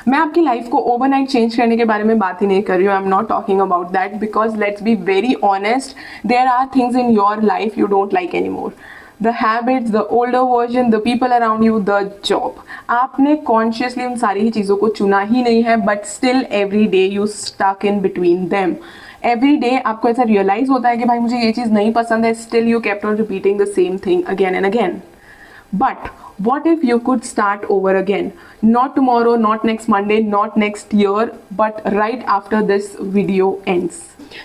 मैं आपकी लाइफ को ओवरनाइट चेंज करने के बारे में बात ही नहीं कर रही हूँ. I am not talking about that because let's be very honest, there are things in your life you don't like any more. The habits, the older version, the people around you, the job. आपने consciously उन सारी ही चीज़ों को चुना ही नहीं है, but still every day you stuck in between them. Every day आपको ऐसा रियलाइज होता है कि भाई मुझे ये चीज़ नहीं पसंद है, still you kept on repeating the same thing again and again. But what if you could start over again? Not tomorrow, not next Monday, not next year, but right after this video ends.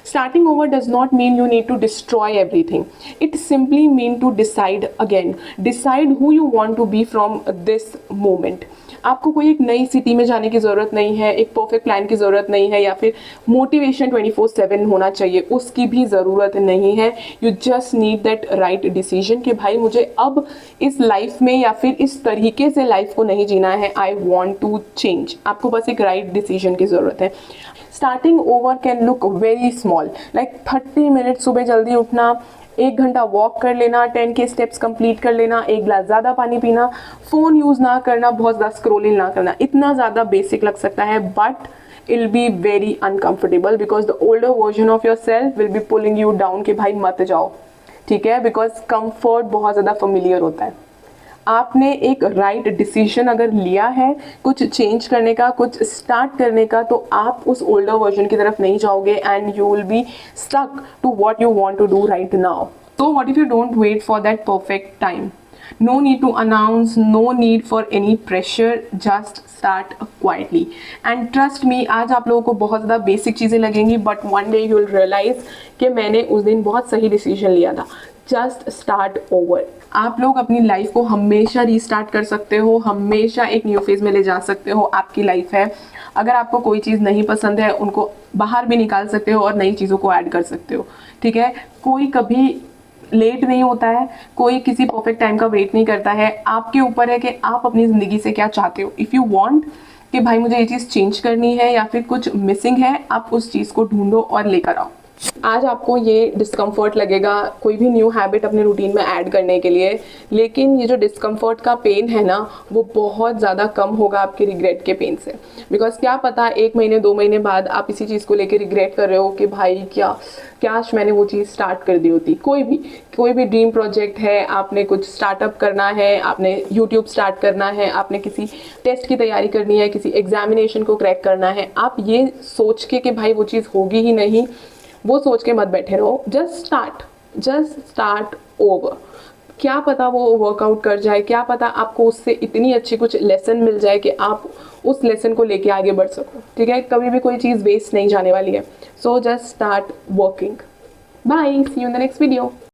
Starting over does not mean you need to destroy everything. It simply means to decide again. Decide who you want to be from this moment. आपको कोई एक नई city में जाने की ज़रूरत नहीं है, एक परफेक्ट प्लान की ज़रूरत नहीं है, या फिर मोटिवेशन 24/7 होना चाहिए, उसकी भी ज़रूरत नहीं है. You just need that right decision कि भाई मुझे अब इस लाइफ में या फिर इस तरीके से लाइफ को नहीं जीना है. I want to change. आपको बस एक राइट डिसीजन की ज़रूरत है. Starting over can look very small, like 30 minute सुबह जल्दी उठना, 1 घंटा वॉक कर लेना, 10 के स्टेप्स कंप्लीट कर लेना, 1 गिलास ज़्यादा पानी पीना, फ़ोन यूज़ ना करना, बहुत ज़्यादा स्क्रोलिंग ना करना. इतना ज़्यादा बेसिक लग सकता है, but it will be very uncomfortable because the older version of your self will be pulling you down कि भाई मत जाओ. ठीक है, बिकॉज कंफर्ट बहुत ज़्यादा फेमिलियर होता है. आपने एक राइट डिसीजन अगर लिया है कुछ चेंज करने का, कुछ स्टार्ट करने का, तो आप उस ओल्डर वर्जन की तरफ नहीं जाओगे and you will be stuck to what you want to do right now. So what if you don't wait for that perfect time? No need to announce, no need for any pressure, just start quietly. And trust me, आज आप लोगों को बहुत ज़्यादा basic चीज़ें लगेंगी, but one day you will realize कि मैंने उस दिन बहुत सही डिसीजन लिया था. Just start over. आप लोग अपनी लाइफ को हमेशा रीस्टार्ट कर सकते हो, हमेशा एक न्यू फेज में ले जा सकते हो. आपकी लाइफ है, अगर आपको कोई चीज़ नहीं पसंद है उनको बाहर भी निकाल सकते हो और नई चीज़ों को ऐड कर सकते हो. ठीक है, कोई कभी लेट नहीं होता है, कोई किसी परफेक्ट टाइम का वेट नहीं करता है. आपके ऊपर है कि आप अपनी ज़िंदगी से क्या चाहते हो. इफ़ यू वांट कि भाई मुझे ये चीज़ चेंज करनी है या फिर कुछ मिसिंग है, आप उस चीज़ को ढूंढो और लेकर आओ. आज आपको ये डिस्कम्फर्ट लगेगा कोई भी न्यू हैबिट अपने रूटीन में ऐड करने के लिए, लेकिन ये जो डिस्कम्फर्ट का पेन है ना, वो बहुत ज़्यादा कम होगा आपके रिग्रेट के पेन से. बिकॉज क्या पता 1 महीने 2 महीने बाद आप इसी चीज़ को लेके रिग्रेट कर रहे हो कि भाई काश मैंने वो चीज़ स्टार्ट कर दी होती. कोई भी ड्रीम प्रोजेक्ट है, आपने कुछ स्टार्टअप करना है, आपने यूट्यूब स्टार्ट करना है, आपने किसी टेस्ट की तैयारी करनी है, किसी एग्जामिनेशन को क्रैक करना है, आप ये सोच के कि भाई वो चीज़ होगी ही नहीं, वो सोच के मत बैठे रहो. Just start over. क्या पता वो वर्कआउट कर जाए, क्या पता आपको उससे इतनी अच्छी कुछ लेसन मिल जाए कि आप उस लेसन को लेके आगे बढ़ सको. ठीक है, कभी भी कोई चीज़ वेस्ट नहीं जाने वाली है. So just start working. Bye, see you in the next video.